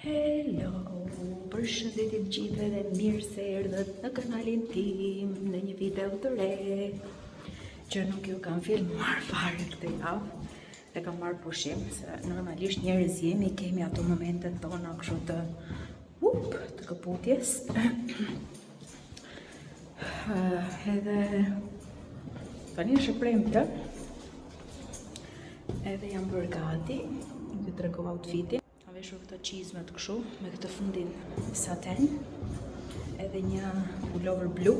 Hello, përshëndetje të gjithëve dhe mirë se erdhët në kanalin tim në një video të re që nuk ju kam filmuar fare këtë javë dhe kam marrë pushim se normalisht njerëz kemi ato momentet tona kështu të këputjes edhe tani është e premte edhe jam bërë gati, nuk ju tregoj outfitin. Veshur këto çizmet kështu me këtë fundin satin edhe një pullover blu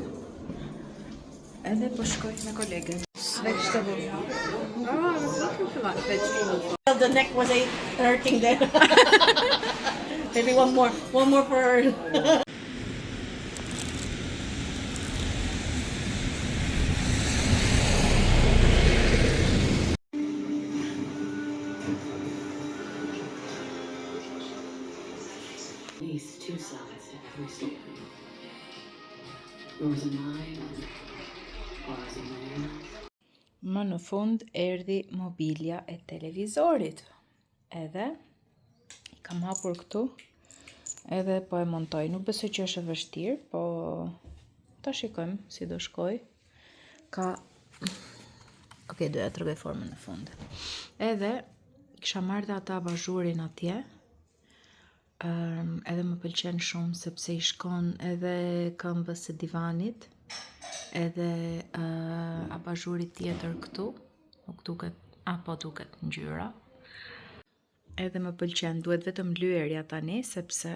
edhe po shkoj me kolegen. Vegetable. Oh, I was looking for that vegetable. The neck was hurting there. Maybe one more for her. At least two sides to every story. Yours and mine, ours and theirs. Më në fund erdhi mobilja e televizorit. Edhe I kam hapur këtu. Edhe po e montoj. Nuk besoj që është e vështirë, po ta shikojmë si do shkoj. Okej, doja t'rregoj formën në fund. Edhe kisha marrë dhe ata abazhurin atje. Edhe më pëlqen shumë sepse I shkon edhe këmbës së divanit, edhe abazhurit tjetër këtu, nuk duket, apo duket ngjyra. Edhe më pëlqen, duhet vetëm lyerja tani sepse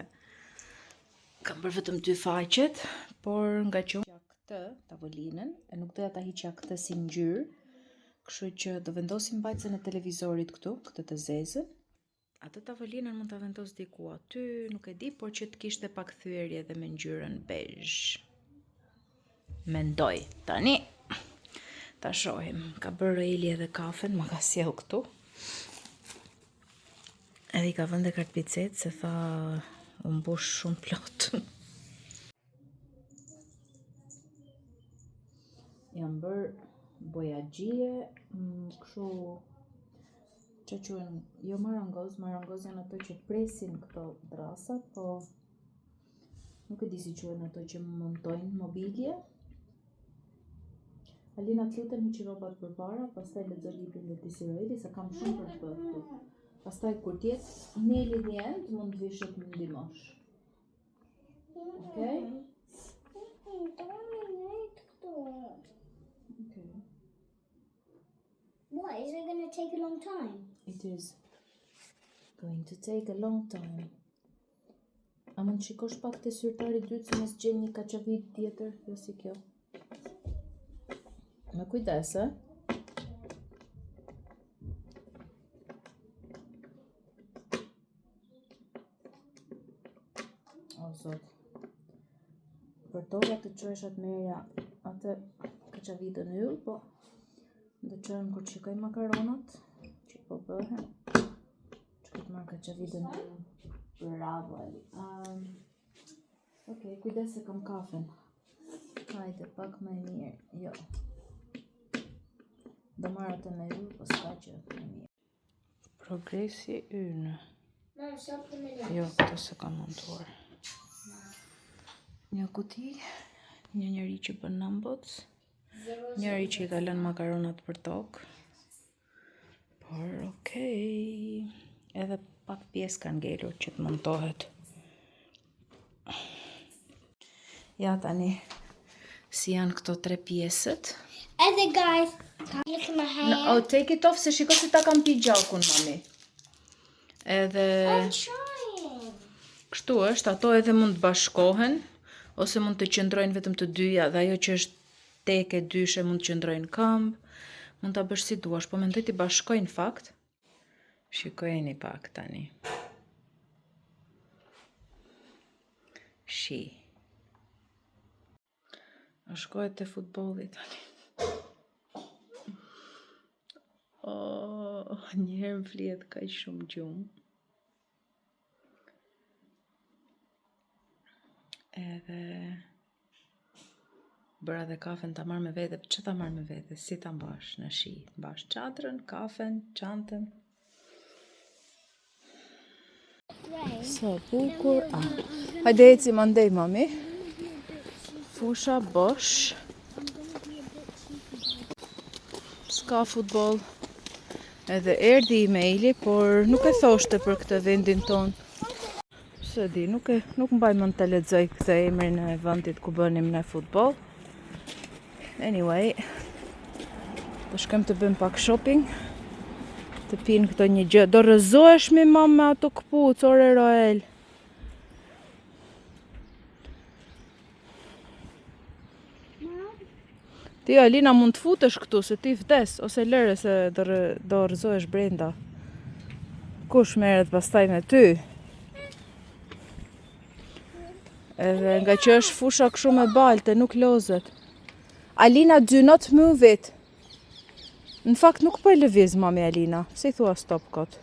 kam bërë vetëm 2 faqet, por nga që këtë tavolinën e nuk doja ta hiqja këtë si ngjyrë, kështu që do vendosim mbajtsen e televizorit këtu, këtë të zezën. Atë tavolinën mund ta vendos diku aty, nuk e di, por që të kishte pak thyerje edhe me ngjyrën bezh. Mendoj. Tani ta shohim. Ka bërë Eli edhe kafen, ma ka sjell këtu. Edhe I ka vënë kartpicet se tha u mbush shumë plot. Jam bërë bojagjie, kështu që quhen, jo marangoz janë ato që presin këto drasat, po nuk e di si quhen ato që montojnë mobilje. Alina të lutem hiqi rrobat përpara, pastaj lexo librin e Tisirojli, se kam shumë për të bërë këtu. Pastaj kur t'jetë Neli the end, mund të vish të më ndihmosh. Okej? What? Is it going to take a long time? It is going to take a long time. A mund të shikosh pak te syrtari dytë se mos gjen një kaçavit tjetër, jo si kjo. Me kujdes, e? O zot. Përtova të qohesh atë merja atë kaçavitën yll, po do qërën kur shikoj makaronat që po bëhen që këtë marrë kaçavitën bravo Ali. Okej, kujdes se kam kafen. Hajde, pak më e mirë. Jo. Do marrë atë me yll, po s'ka që më mirë. Progresi ynë. No, stop the minute. Jo, këtë se kam montuar. Një kuti, një njeri që bën numbots, njëri që I ka lënë makaronat për tokë. Por okej. Edhe pak pjesë kanë ngelur që të montohet. Ja tani si janë këto 3 pjesët. And then guys, look at my hair. Oh, take it off se shiko si ta kam pi gjakun, mami. Edhe I'm trying. kështu është, ato edhe mund të bashkohen, ose mund të qëndrojnë vetëm të dyja, dhe ajo që është tek e dyshe mund të qëndrojnë këmbë, mund ta bësh si duash, po mendoj t'i bashkojnë fakt. Shikojeni pak tani. Shi. A shkohet te futbolli tani. Oh, njëherë më flihet kaq shumë gjumë. Edhe bëra dhe kafen ta marr me vete. Që ta marr me vete? Si ta mbash në shi? Mbash çadrën, kafen, çantën. rain. Sa bukur. Hajde ecim andej, mami. Fusha bosh. S'ka futboll. Edhe erdhi emaili, por nuk e thoshte për këtë vendin ton. Se di, nuk mbaj mend të lexoj këtë emrin e vendit ku bënim ne futboll. Anyway, do shkojmë të bëjmë pak shopping. Të pinë këto një gjë. Do rrëzohesh mi mam me ato këpuc, ore Roel. Ti Alina mund të futesh këtu se ti vdes ose lëre se do rrëzohesh brenda. Kush merret pastaj me ty? Edhe nga që është fusha kështu me balte, nuk lozet. Alina, do not move it. Në fakt nuk po e lëviz mami Alina. Si thua stop kot?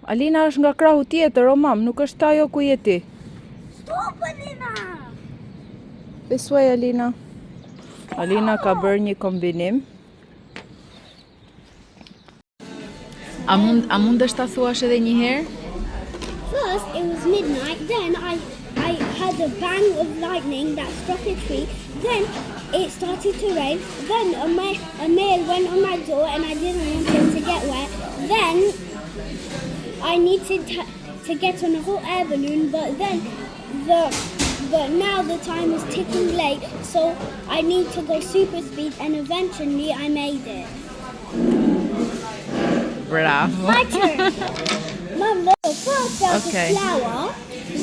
Alina është nga krahu tjetër, o mam, nuk është ajo ku je ti. Stop, Alina! This way, Alina. Alina ka bërë një kombinim. A mundesh ta thuash edhe një herë? First, it was midnight. Then I had a bang of lightning that struck a tree. Then it started to rain. Then a male went on my door and I didn't want him to get wet. Then I needed to get on a hot air balloon, but now the time is ticking late, so I need to go super speed, and eventually I made it. Bravo. My turn. Mum, look, first there was Okay. a flower,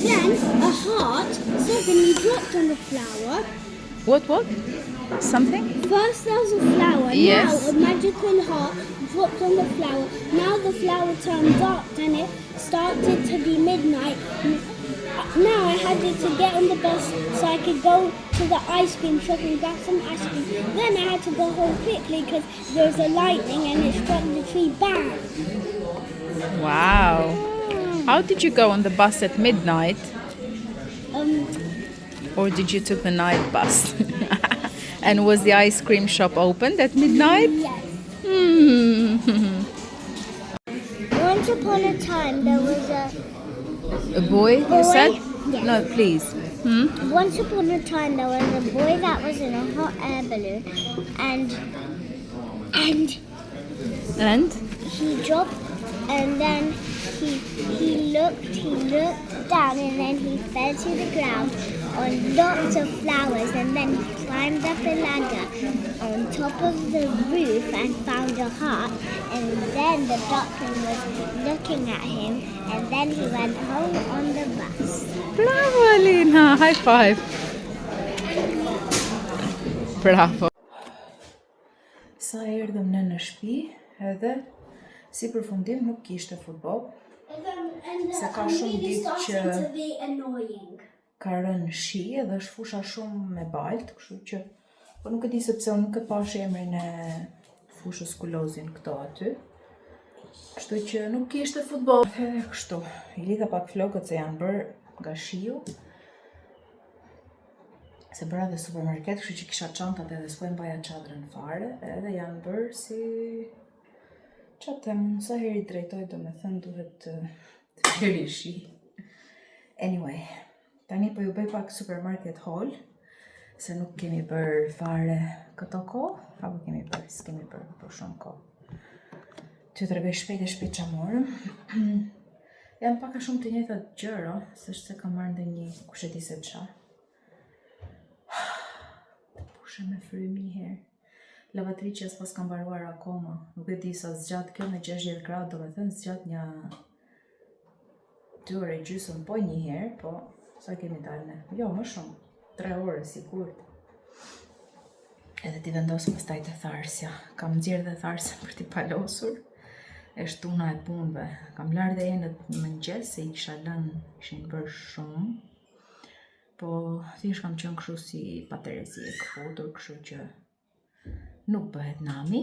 then a heart suddenly dropped on the flower. What? Something? First there was a flower, Yes. now a magical heart dropped on the flower. Now the flower turned dark and it started to be midnight. Now I had to get on the bus so I could go to the ice cream shop and grab some ice cream. Then I had to go home quickly because there was a lightning and it struck the tree. Bang! Wow. How did you go on the bus at midnight? Or did you took the night bus? And was the ice cream shop opened at midnight? Yes. Hmm. Once upon a time there was A boy, you said? Yeah. No, please. Once upon a time there was a boy that was in a hot air balloon and And? he dropped and then he looked down and then he fell to the ground on lots of flowers and then he climbed up a ladder on top of the roof and found a heart and then the doctor was looking at him and then he went home on the bus. Bravo, Alina! High five! Bravo! Sa erdhëm në shtëpi, edhe si përfundim nuk kishte futboll. Se ka shumë ditë që ka rënë shi edhe është fusha shumë me baltë, kështu që po nuk e di sepse unë nuk e pash emrin e fushës ku lozin këto aty. Kështu që nuk kishte futboll. Edhe kështu, i lidha pak flokët se janë bërë nga shiu. Se bëra dhe supermarket, kështu që kisha çantat edhe s'po e mbaja çadrën fare, edhe janë bërë si çatem, sa herë i drejtoj domethënë duhet të veri shi. Anyway, tani po ju bëj pak supermarket haul, se nuk kemi bërë fare këto kohë, apo kemi bërë, s'kemi bërë për shumë kohë. T'ju tregoj shpejt e shpejt ç'a morëm. Janë pak a shumë të njëjtat gjëra, s'është se kam marrë ndonjë kush e di se ç'a. Pushe me frymë një herë. Lavatriqja s'pas kam mbaruar akoma. Nuk e di sa zgjat kjo me 60 gradë, domethënë zgjat një 2 orë e gjysmë po një herë, po sa kemi dalë ne? Jo, më shumë. 3 orë sigurt. Edhe ti vendos pastaj te tharsja. Kam nxjerrë dhe tharsën për t'i palosur. E shtuna e punëve. Kam larë dhe enët në mëngjes se i kisha lënë, ishin bërë shumë. Po thjesht kam qenë kështu si paterezi e këfutur, kështu që nuk bëhet nami.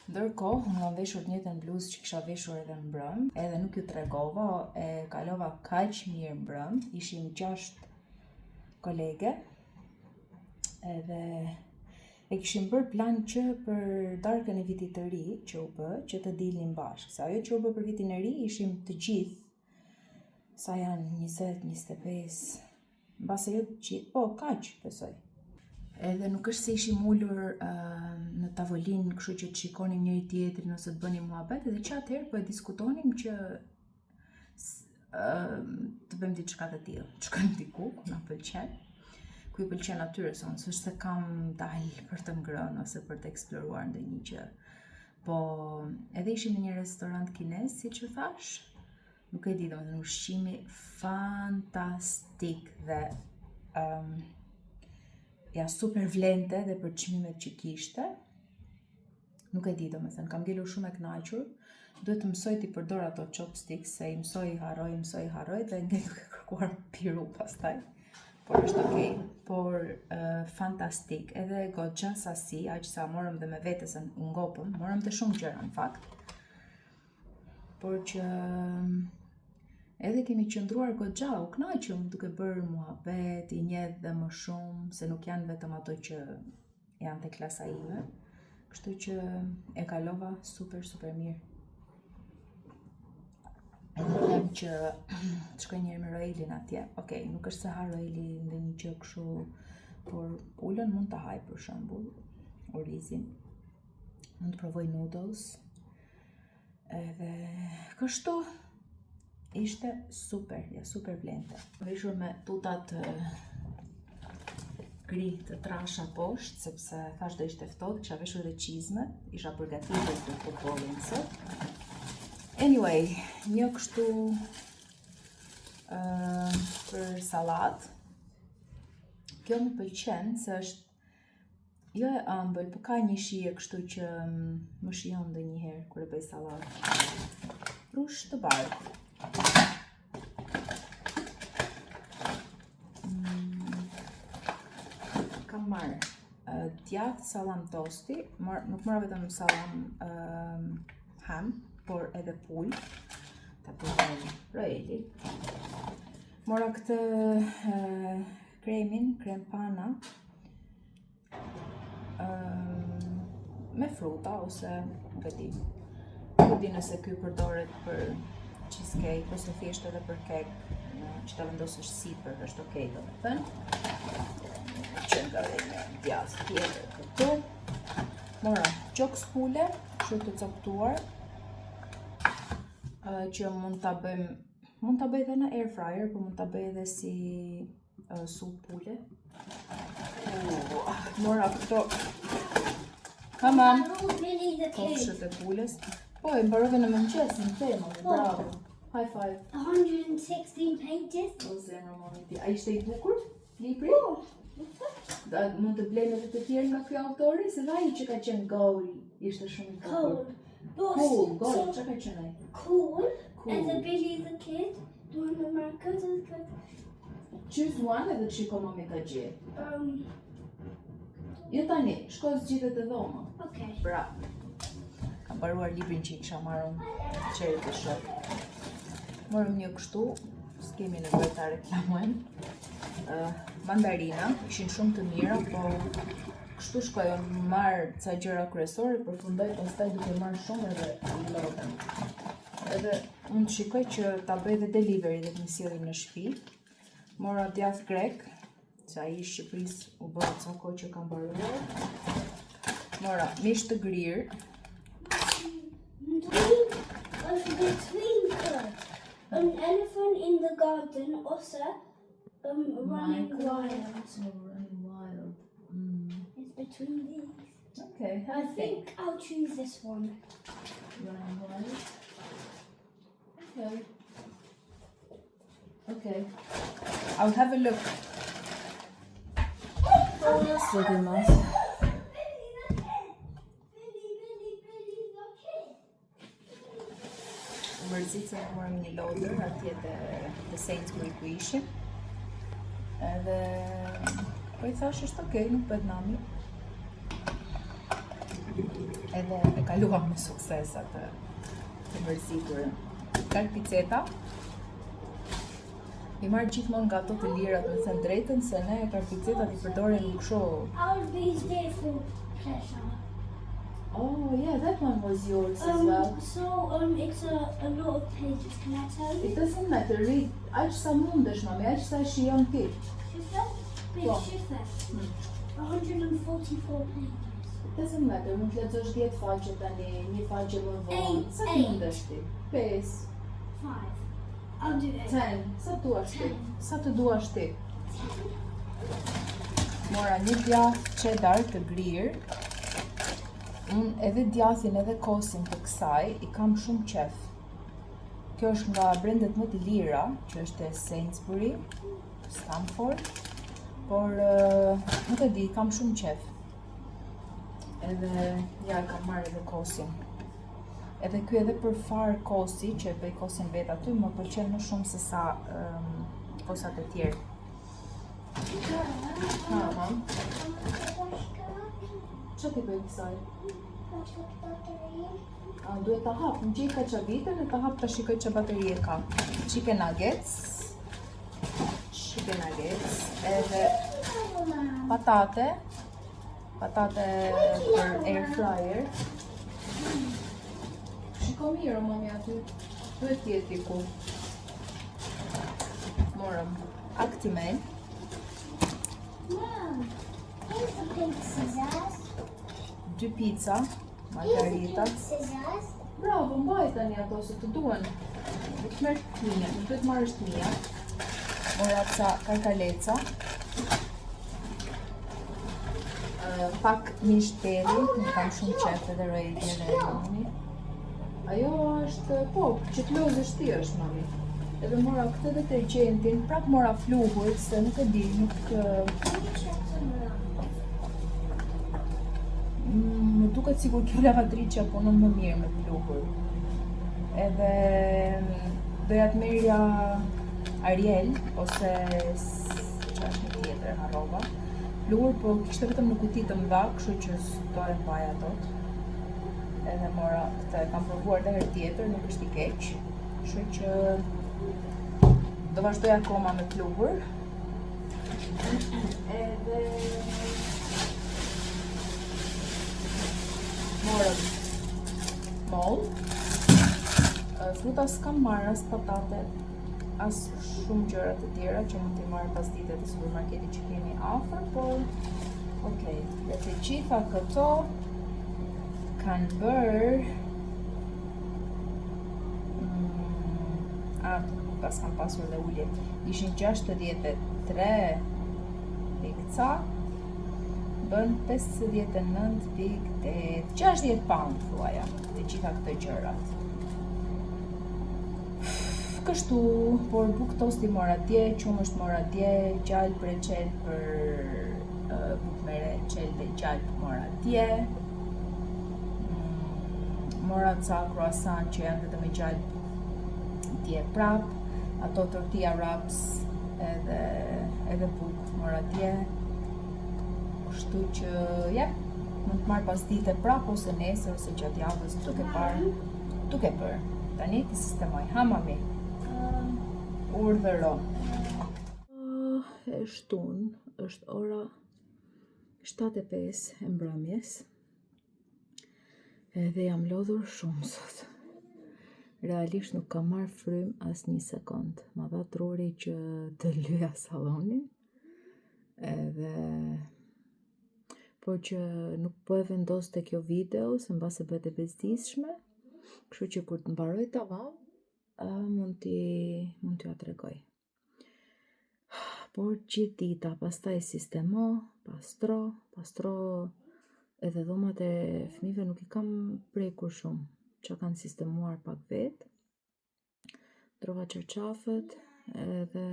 Ndërkohë, unë kam veshur të njëjtën bluzë që kisha veshur edhe mbrëm, edhe nuk ju tregova, e kalova kaq mirë mbrëm, ishim 6 kolege, edhe e kishim bërë plan që për darkën e vitit të ri që u bë, që të dilnim bashkë. Se ajo që u bë për vitin e ri ishim të gjithë, sa janë 20, 25, mbase jo të gjithë, po kaq besoj. Edhe nuk është se ishim ullur në tavolinë, kështu që të shikonim njëri tjetrin ose të bënim muhabet, edhe që atëherë po e diskutonim që të bëjmë diçka të tillë. Të shkojmë diku ku na pëlqen, ku i pëlqen atyre, s'është se kam dalë për të ngrënë ose për të eksploruar ndonjë gjë. Po edhe ishim në një restorant kinez, siç u thash, nuk e di, domethënë ushqimi fantastik dhe ja super vlente dhe për çmimet që kishte. Nuk e di, domethënë kam ngelur shumë e kënaqur. Duhet të mësoj t'i përdor ato chopsticks, se i mësoj harroj dhe nge duke kërkuar piru pastaj. Por është okej, por fantastik, edhe goxha sasi, aq sa morëm dhe me vete se u ngopëm, morëm të shumë gjëra në fakt. Por që edhe kemi qëndruar goxha, u kënaqëm duke bërë muhabet, i njeh dhe më shumë, se nuk janë vetëm ato që janë te klasa ime. Kështu që e kalova super mirë. Edhe them që të shkoj njërë me Roelin atje. Okej, nuk është se ha Roeli ndonjë gjë kështu, por pulën mund ta haj për shembull, orizin. Mund të provoj noodles. Edhe kështu ishte super, ja super vlente. Veshur me tutat gri të trasha poshtë, sepse thash do ishte ftohtë, kisha veshur dhe çizme, isha përgatitur për futbollin sot. Anyway, një kështu për salat. Kjo më pëlqen se është jo e ëmbël, po ka një shije kështu që më shijon ndonjëherë kur e bëj sallat. Rush të bardhë. Kam marrë djathë salam tosti, nuk mora vetëm salam ham, por edhe pull, ta provoj Roeli. Mora këtë kremin, krem pana, me fruta, ose nuk e di. Nuk e di nëse ky përdoret për cheesecake, ose thjesht edhe për kek, që ta vendosësh sipër, është okej, domethënë. Që nga dhe një djathë tjetër këtu. Mora gjoks pule, kështu të coptuar, që mund ta bëj edhe në air fryer, por mund ta bëj edhe si sup pule. Mora këto kofshët e pules. Po, e mbarove në mëngjes, në tema, bravo. High five. 116 pages. O zemra momenti. A ishte i bukur libri? Mund të blejmë edhe të tjerë nga ky autori, se ai që ka qenë goal ishte shumë i bukur. Cool, goal, çka ka qenë ai? Cool. And the Billy the Kid, doing the markers and Choose one edhe të shiko mami ka gjetë. Jo tani, shko zgjidhet e dhoma. Okay. Bravo. Kam mbaruar librin që i kisha marrën qerit të shok. Morëm një kështu, s'kemi nevojë ta reklamojmë. Mandarina, ishin shumë të mira, po kështu shkoj, marr ca gjëra kryesore, përfundoj pastaj duke marrë shumë edhe i lodhem. Edhe unë shikoj që ta bëj dhe delivery dhe të më sjellim në shtëpi. Mora djath grek, se ai i Shqipërisë u bë ca kohë që ka mbaruar. Mora mish të grirë. An elephant in the garden, also running wild. Running wild. It's between these. Okay, I think I'll choose this one. Running wild. Okay. Okay. I'll have a look. So the mouth. Mërzitën e morëm një lodër atje të Sainsbury ku ishim. Edhe po i thash është okej, nuk bëhet nami. Edhe e kaluam me sukses atë të mërziturën. Kal piceta. I marrë gjithmonë nga ato të lirat, me thënë drejtën, se ne karticetat I përdorim kështu. All of these there for pleasure. Oh, yeah, that one was yours as well. So it's a lot of pages. Can I tell you? It doesn't matter, read. Aq sa mundesh, mami, aq sa shijon ti. Shifter? Big What? shifter. 144 pages. It doesn't matter, mund të lexosh 10 faqe tani, një faqe më vonë. Sa Eight. mundesh ti? 5, 5. I'll do it. 10, sa duash ti? Sa të duash ti? Mora një djath cheddar të grirë. Unë edhe djathin edhe kosin të kësaj I kam shumë qef. Kjo është nga brendet më të lira, që është e Sainsbury, Stamford, por nuk e di, kam shumë qef. Edhe ja e kam marrë edhe kosin. Edhe ky edhe për far kosi, që e bëj kosin vet aty, më pëlqen më shumë se sa kosat e tjerë. Ha. Qa ti bëj kësaj? Duhet ta hap, në gjej ka qa vitën e ta hap ta shikoj qa baterie ka. Chicken nuggets, edhe patate për air fryer. Shiko mirë, mami, aty, duhet tjeti ku. Morëm Actimel. Mom, here's the pink scissors. 2 pizza, margarita. Pink scissors. Bravo, mbaj tani ato se të duen. Do të merr t'mia, nuk do të marrësh t'mia. Mora ca karkaleca. Pak mish peri, më kam shumë qef edhe rejtje dhe mami. Ajo është, po, që të lozësh ti është, mami. Edhe mora këtë detergjentin, prap mora fluhur, se nuk e di, nuk... Më duket sigur kjo lavatriçja punon më mirë me fluhur. Edhe doja të merrja Ariel ose çfarë është tjetër harrova. Fluhur, po kishte vetëm në kuti të mëdha, kështu që s'do e mbaj ato. Edhe mora këtë, e kam provuar edhe herë tjetër, nuk është I keq. Kështu që do vazhdoj akoma me fluhur. Edhe morëm moll. Fruta s'kam marrë as patate, as shumë gjëra të tjera që mund t'i marrë pas ditët të supermarketit që kemi afër, por okej, dhe të gjitha këto kanë bërë pas kam pasur dhe ulje. Ishin 63 pikca, bën 59.8, 60 pound thuaja, të gjitha këto gjërat. Kështu, por buk tosti mora dje, qumësht mora dje, gjallë për qelë për buk mere qelë dhe gjallë mora dje. Mora ca croissant që janë vetëm me gjallë dje prap, ato tortilla wraps edhe buk mora dje. Kështu që, ja, mund të marrë pas dite prap ose nesër ose gjatë javës duke bërë. Tani ti sistemoj, ha mami? Urdhëro. E shtun, është ora 7:05 e mbrëmjes. Edhe jam lodhur shumë sot. Realisht nuk kam marrë frym as një sekond. Ma dha truri që të lyja sallonin. Edhe por që nuk po e vendos te kjo video, se mbase bëhet e bezdisshme. Kështu që kur të mbaroj tamam, mund t'ja tregoj. Por gjithë dita, pastaj sistemo, pastro edhe dhomat e fëmijëve nuk I kam prekur shumë, që kanë sistemuar pak vetë. Trova çarçafët edhe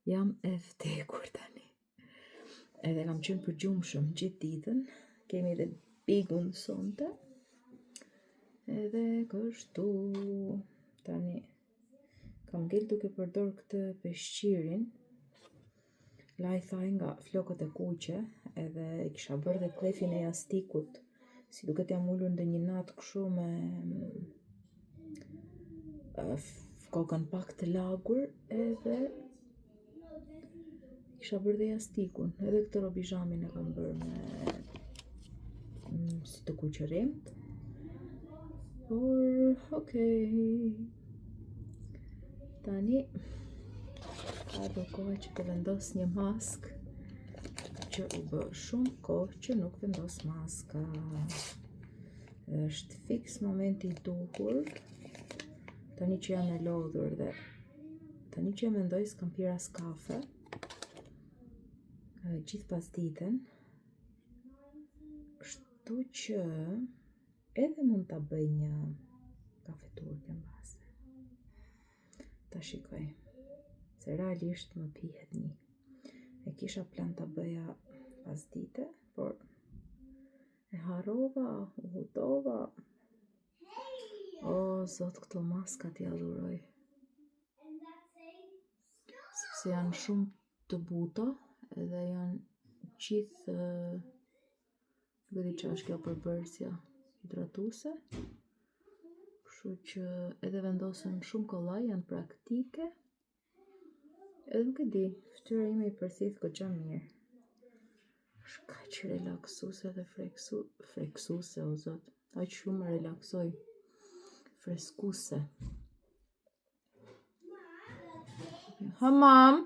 jam e vdekur tani. Edhe kam qenë përgjumshëm gjithë ditën, kemi edhe bigun sonte. Edhe kështu tani kam ngel duke përdor këtë peshqirin. Laj thaj nga flokët e kuqe, edhe I kisha bërë dhe klefin e jastikut, si duket jam ulur ndë një natë kështu me kokën pak të lagur edhe kisha bërë dhe jastikun. Edhe këtë robijamin e kam bërë me si të kuqërimt. Por, okej. Tani, ka do kohë që të vendos një maskë që u bë shumë kohë që nuk vendos maska. Është fix momenti I duhur. Tani që jam e lodhur dhe tani që mendoj s'kam pirë as kafe gjithë pas ditën. Kështu që edhe mund ta bëj një kafe turke mbase. Ta shikoj. Se realisht më pihet një. E kisha plan ta bëja pas dite, por e harrova, u hutova. O, zot, këto maskat ja adhuroj. Sepse janë shumë të buta edhe janë gjithë nuk e di çfarë është kjo përbërësja hidratuse. Kështu që edhe vendosen shumë kollaj, janë praktike. Edhe nuk e di, fytyra ime I përthith goxha mirë. Është kaq relaksuese dhe freksuese, o zot. Aq shumë më relaksoj. Freskuse. Ha, mam.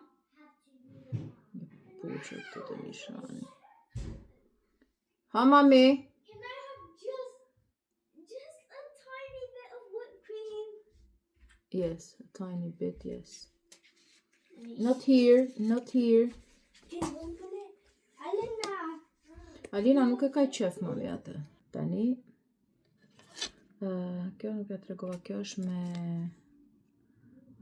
Një puqë këtu të nishani. Ha, mami. Can I have just a tiny bit of whipped cream? Yes, a tiny bit, yes. Not here, not here. Can you open it? Alina. Alina nuk e ka qef mami atë. Tani, kjo nuk e tregova, kjo është me,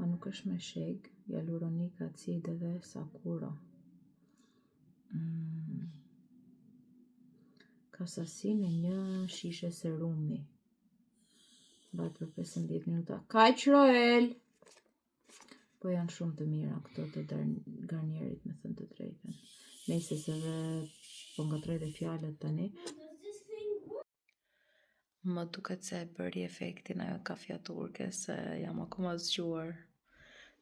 nuk është me sheg, hyaluronik acid dhe sakura. Ka sasinë e një shishe serumi. Bat për 15 minuta. Kaq Roel! Po janë shumë të mira këto të Garnierit, me thënë të drejtën. Nëse se dhe po ngatroj dhe fjalët tani. Më duket se e bëri efektin ajo kafja turke, se jam akoma zgjuar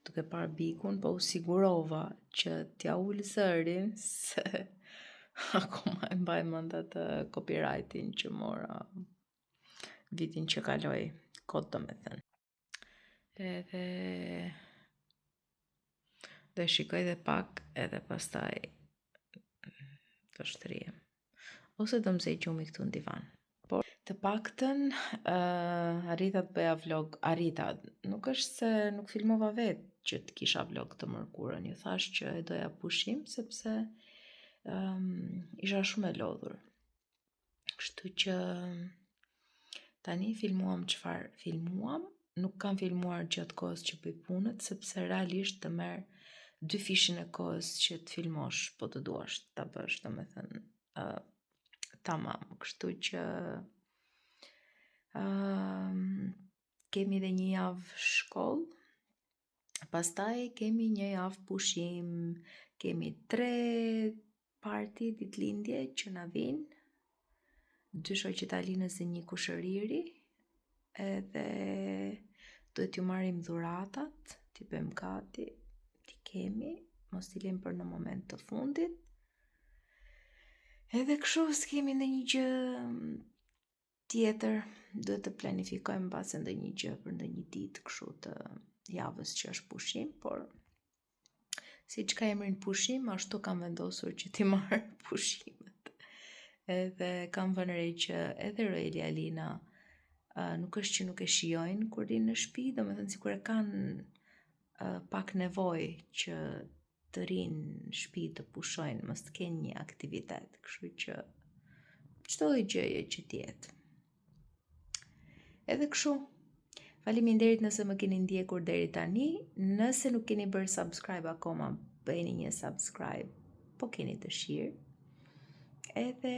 duke parë bikun, po u sigurova që t'ja ul zërin, se akoma e mbaj mend atë copyrightin që mora vitin që kaloi, kot do me thënë. Dhe shikoj dhe pak edhe pastaj të shtrihem. Ose të mzej gjumi këtu në divan. Por të paktën arrita të bëja vlog, nuk është se nuk filmova vetë që të kisha vlog të mërkurën, ju thash që e doja pushim, sepse isha shumë e lodhur. Kështu që tani filmuam çfarë filmuam, nuk kam filmuar gjatë kohës që bëj punët, sepse realisht të merr 2 fishin e kohës që të filmosh, po të duash ta bësh, domethënë tamam, kështu që kemi dhe një javë shkollë, pastaj kemi një javë pushim, kemi 3 parti ditëlindje që na vinë, 2 shoqet Alinës dhe një kushëriri, edhe duhet t'ju marrim dhuratat, t'i bëjmë gati, t'i kemi, mos t'i lejmë për në moment të fundit. Edhe kështu s'kemi ndonjë gjë tjetër, duhet të planifikojmë mbase ndonjë gjë për ndonjë ditë kështu të javës që është pushim, por siç ka emrin pushim, ashtu kam vendosur që t'i marr pushimet. Edhe kam vënë re që edhe Roeli Alina nuk është që nuk e shijojnë kur rinë në shtëpi, domethënë sikur e kanë pak nevojë që të rinë në shtëpi të pushojnë, mos të kenë një aktivitet, kështu që çdo gjëje që t'jetë. Edhe kështu. Faleminderit nëse më keni ndjekur deri tani. Nëse nuk keni bërë subscribe akoma, bëjeni një subscribe, po keni dëshirë. Edhe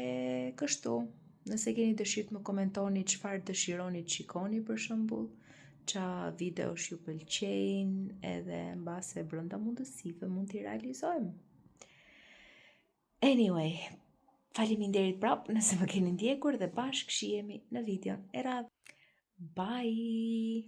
kështu, nëse keni dëshirë të më komentoni çfarë dëshironi të shikoni për shembull, qa videosh ju pëlqejnë, edhe mbase brenda mundësive mund t'i realizojmë. Anyway, faleminderit prapë nëse më keni ndjekur dhe bashkë shihemi në videon e radhës. Bye!